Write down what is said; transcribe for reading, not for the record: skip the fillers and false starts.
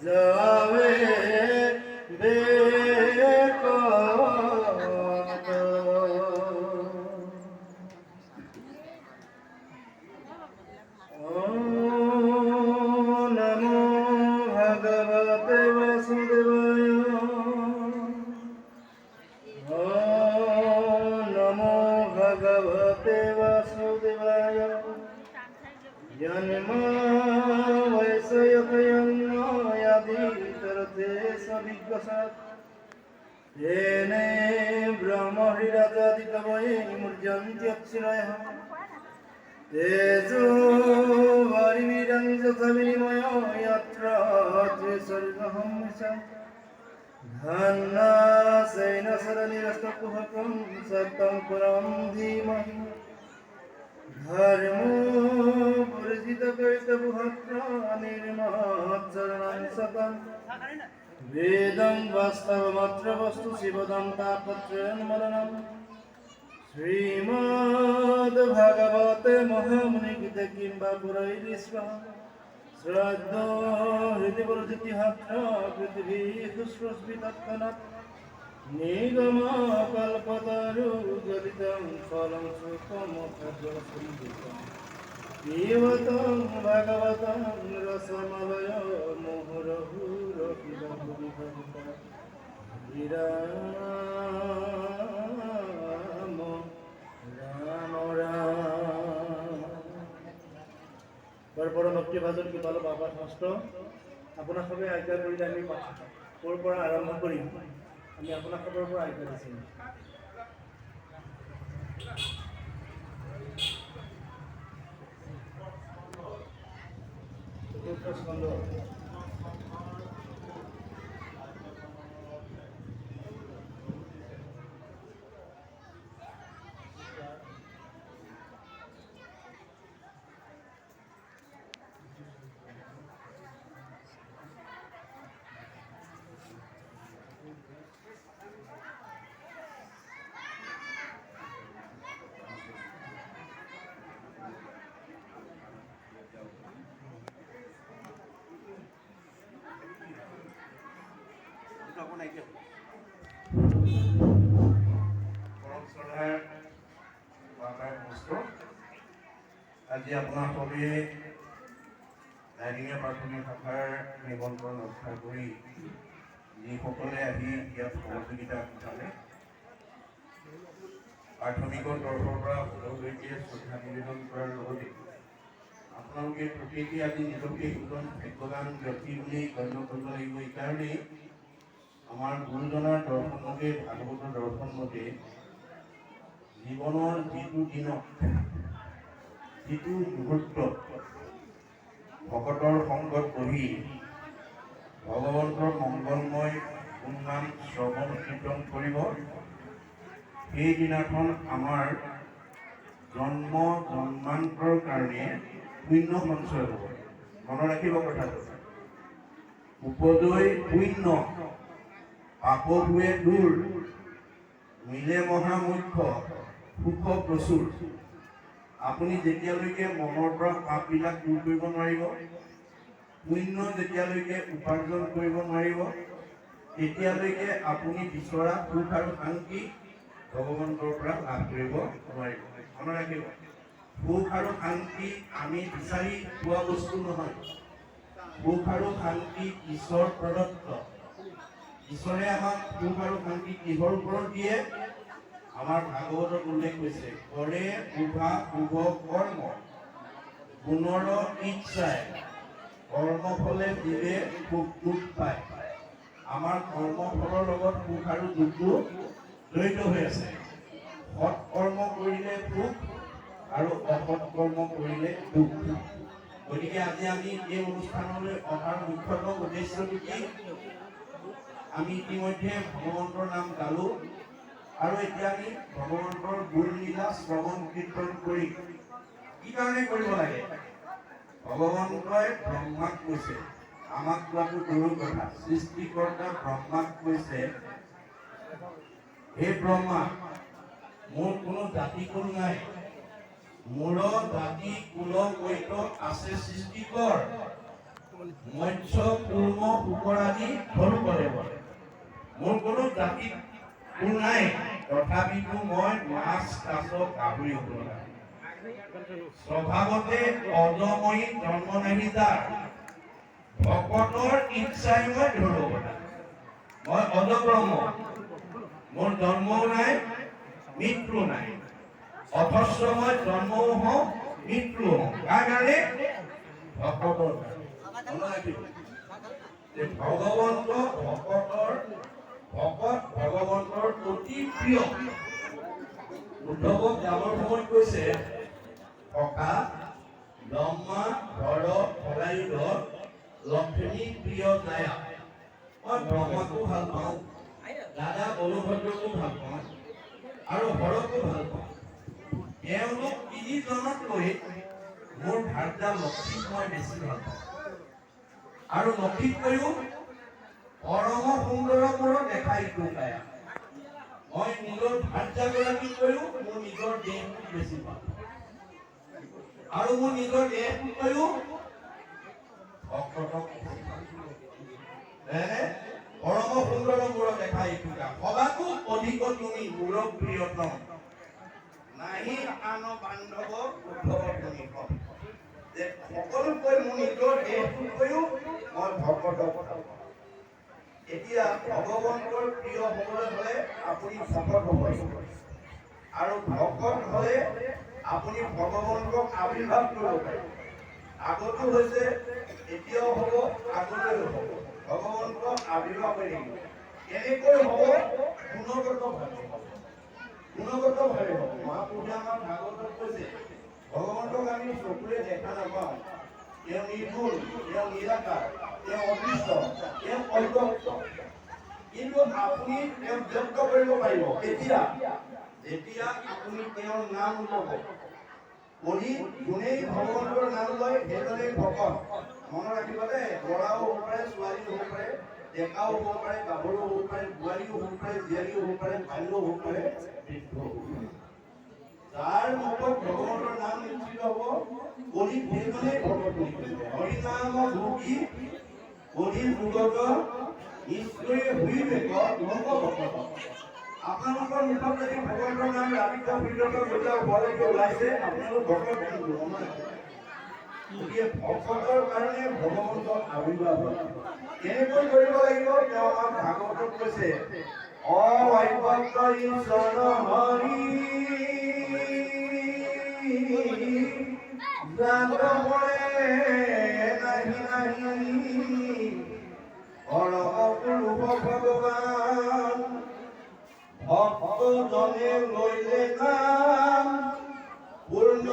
যাবে বেকত ও নমো ভগবতে বাসুদেবায় ও নমো ভগবতে বাসুদেবায় জন্ম वैसयतयन्नायादितरते सविज्ञसात् तेने ब्रह्महृराजादिकवये मूर्जन्त्यक्षिरयः तेजो वारिविरञ्जतविनिमयो यत्र त्रिसर्गहं च धन्नासेन सरनिरस्तकुहकं सत्तं पुरं धीमहि धर्मो वर्जितकैतवहत्रा निर्महच्चरणं सतं वेदं वास्तवमत्र वस्तु शिवदं तापत्रयन्मरणं श्रीमद्भागवते महामुनिगीते किं वा पुरैरीश्वरः श्रद्धो हृदि वर्जितिहत्रा पृथिवीदुष्प्रस्फुटत्कनत् निगमकल्पतरुगलितं फलं सुखमोक्षजलसंयुतं पिबतं भगवतं रसमलय मुहुरहुरपिबहुरिभरिता राम राम राम परम भक्ति भाजन की बाल बाबा नष्ट अपना सबे आज्ञा करिले आमी कोर পৰা आरम्भ কৰিম আমি আপোনাক খবৰ পৰা আজ্ঞা দিছোঁ চতুৰ্থ স্কন্ধ আজি আপোনাৰ সবে নাইনিঙীয়া প্ৰাথমিক শাখাৰ নিমন্ত্ৰণ ৰক্ষা কৰি যিসকলে আহি ইয়াত সহযোগিতা আগবঢ়ালে প্ৰাথমিকৰ তৰফৰ পৰা সকলোলৈকে শ্ৰদ্ধা নিবেদন কৰাৰ লগতে আপোনালোকে প্ৰত্যেকেই আজি নিজকে একজন ভাগ্যৱান ব্যক্তি বুলি গণ্য কৰিব লাগিব। এইকাৰণেই আমাৰ গুৰুজনাৰ দৰ্শন মতে ভাগৱতৰ দৰ্শন মতে জীৱনৰ যিটো দিনত যিটো মুহূৰ্তত ভকতৰ সংগত বহি ভগৱন্তৰ মংগলময় গুণগান শ্ৰৱণ কীৰ্তন কৰিব, সেইদিনাখন আমাৰ জন্ম জন্মান্তৰ কাৰণে পুণ্য সঞ্চয় হ'ব। মনত ৰাখিব কথাটো, উপদয় পুণ্য পাপভুৱে দূৰ, মিলে মহামুখ্য সুখ প্ৰচুৰ। আপুনি যেতিয়ালৈকে মনৰ পৰা পাপবিলাক দূৰ কৰিব নোৱাৰিব, পুণ্য যেতিয়ালৈকে উপাৰ্জন কৰিব নোৱাৰিব, তেতিয়ালৈকে আপুনি বিচৰা সুখ আৰু শান্তি ভগৱন্তৰ পৰা লাভ কৰিব নোৱাৰিব। মনত ৰাখিব, সুখ আৰু শান্তি আমি বিচাৰি পোৱা বস্তু নহয়। সুখ আৰু শান্তি ঈশ্বৰ প্ৰদত্ত। ঈশ্বৰে আমাক সুখ আৰু শান্তি কিহৰ ওপৰত দিয়ে? আমাৰ ভাগৱতত উল্লেখ হৈছে, কৰে শুভা শুভ কৰ্ম গুণৰ ইচ্ছাই কৰ্মফলে দিলে সুখ দুখ পায়। আমাৰ কৰ্মফলৰ লগত সুখ আৰু দুখটো জড়িত হৈ আছে। সৎ কৰ্ম কৰিলে সুখ আৰু অসৎ কৰ্ম কৰিলে দুখ। গতিকে আজি আমি এই অনুষ্ঠানলৈ অহাৰ মুখ্যতম উদ্দেশ্যটো কি? আমি ইতিমধ্যে ভগৱন্তৰ নাম গালো আৰু এতিয়া আমি ভগৱন্তৰ গুণ লীলা শ্ৰৱণ কীৰ্তন কৰি কি কাৰণে কৰিব লাগে? ভগৱন্তই ব্ৰহ্মাক কৈছে, আমাক কোৱাটো দূৰৰ কথা, সৃষ্টিকৰ্তা ব্ৰহ্মাক কৈছে, হে ব্ৰহ্মা, মোৰ কোনো জাতি কুল নাই, মোৰ জাতি কুল কৈত আছে সৃষ্টিকৰ। মৎস্য কুৰ্ম শুকৰাদি ধৰো কৰে মোৰ কোনো জাতি কোন নাই তথাপিতো মই মাছ কাছ গাহৰি উতলা স্বভাৱতে অজময়ী জন্ম নাহি যাৰ ভকতৰ ইচ্ছাই মই ধৰো মই অজব্ৰহ্ম মোৰ জন্মও নাই মৃত্যু নাই অথচ মই জন্মও হওঁ মৃত্যু হওঁ কাৰ কাৰণে ভকতৰ ভগৱন্ত ভকতৰ ভকত ভগৱন্তৰ অতি প্ৰিয় উদ্ধৱক যাবৰ সময়ত কৈছে ককা ব্ৰহ্মা ধৰ ফলায়ুধ লক্ষ্মী প্ৰিয় জায়া মই ব্ৰহ্মাকো ভাল পাওঁ দাদা বলভদ্ৰকো ভাল পাওঁ আৰু হৰকো ভাল পাওঁ তেওঁলোক তিনিজনতকৈ মোৰ ভাৰ্যা লক্ষ্মীক মই বেছি ভাল পাওঁ আৰু লক্ষ্মীতকৈও পৰম সুন্দৰ মোৰ দেখা ইটো কায়া মই নিজৰ ভাৰ্যাগৰাকীতকৈও মোৰ নিজৰ দেহটো বেছি পাওঁ আৰু মোৰ নিজৰ দেহটোতকৈও ভকতক পৰম সুন্দৰ মোৰ দেখা ইটো কায়া সবাতো অধিক তুমি মোৰ প্ৰিয়তম নাহি আন বান্ধৱ উদ্ধৱ তুমি যে সকলোতকৈ মোৰ নিজৰ দেহটোতকৈও মই ভকতক এতিয়া ভগৱন্তৰ প্ৰিয় হ'বলৈ হ'লে আপুনি ভকত হ'ব আৰু ভকত হ'লে আপুনি ভগৱন্তক আৱিৰ্ভাৱ কৰিব পাৰে আগতো হৈছে এতিয়াও হ'ব আগলৈও হ'ব ভগৱন্তক আৱিৰ্ভাৱ হৈ থাকিব কেনেকৈ হ'ব গুণগতভাৱে হ'ব মহাপুৰুষে আমাৰ ভাগৱতত কৈছে ভগৱন্তক আমি চকুৰে দেখা নাপাওঁ তেওঁ নিৰ্গুণ তেওঁ নিৰাকাৰ তেওঁ অদৃশ্য তেওঁ অব্যক্ত কিন্তু আপুনি তেওঁক ব্যক্ত কৰিব পাৰিব কেতিয়া যেতিয়া আপুনি তেওঁৰ নাম ল'ব পঢ়ি যোনেই ভগৱন্তৰ নাম লয় সেইজনেই ভকত মনত ৰাখিব দেই ল'ৰাও হ'ব পাৰে ছোৱালীও হ'ব পাৰে ডেকাও হ'ব পাৰে গাভৰু হ'ব পাৰে বোৱাৰীও হ'ব পাৰে জীয়াৰীও হ'ব পাৰে ভাইও হ'ব পাৰে বৃদ্ধও যাৰ মুখত ভগৱন্তৰ নাম নিশ্চিত হ'ব বলি সেইজনেই ভকত হৰিনাম ভোগী বলি ভোগত নিশ্চয় হুইবে লোক ভকত আপোনালোকৰ মুখত যদি ভগৱন্তৰ নাম ৰাতিপুৱা ভিতৰত যেতিয়া ওপৰলৈকে ওলাইছে আপোনালোক ভকত গতিকে ভকতৰ কাৰণে ভগৱন্তৰ আৱিৰ্ভাৱ হয় কেনেকৈ কৰিব লাগিব তেওঁ আমাক ভাগৱতত কৈছে অভক্ত ঈশ্বৰ হৰি জাত পৰে নাহি নাহি পৰম ভগৱান ভক্ত জনে লইলে নাম পূৰ্ণ